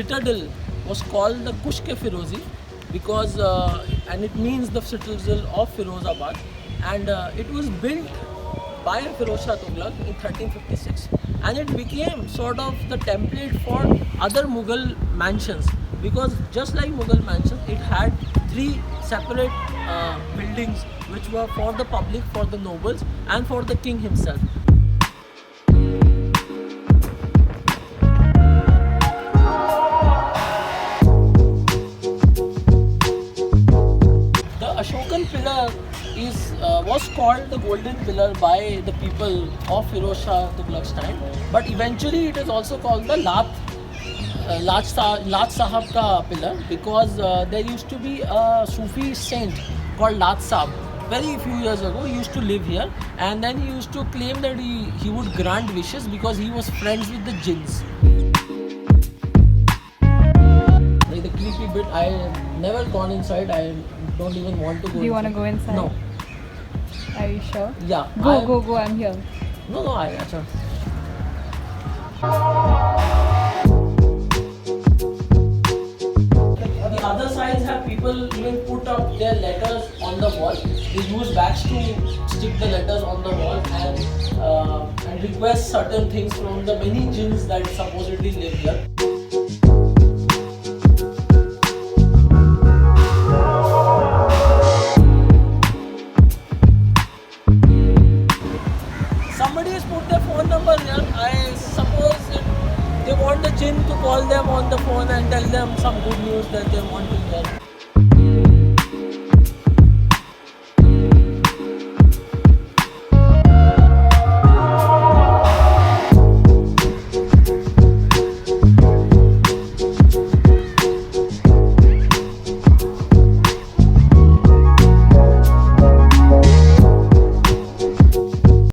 citadel was called the Kushke Firozi because and it means the citadel of Firozabad, and it was built by Feroz Shah Kotla in 1356, and it became sort of the template for other Mughal mansions, because just like Mughal mansions, it had three separate buildings which were for the public, for the nobles and for the king himself. The Ashokan Pillar was called the Golden Pillar by the people of Feroz Shah Tughlaq's time, but eventually it is also called the Lat Sahab ka Pillar, because there used to be a Sufi saint called Lat Sahab. Very few years ago, he used to live here, and then he used to claim that he would grant wishes because he was friends with the djinns. Like the creepy bit, I have never gone inside. I don't even want to go. Do you want to go inside? No. Are you sure? Yeah. Go. I'm here. No, acha. The other sides have people even put up their letters on the wall. They use wax to stick the letters on the wall and request certain things from the many djinns that supposedly live here. Somebody has put their phone number here. I suppose they want the djinn to call them on the phone and tell them some good news that they want to hear.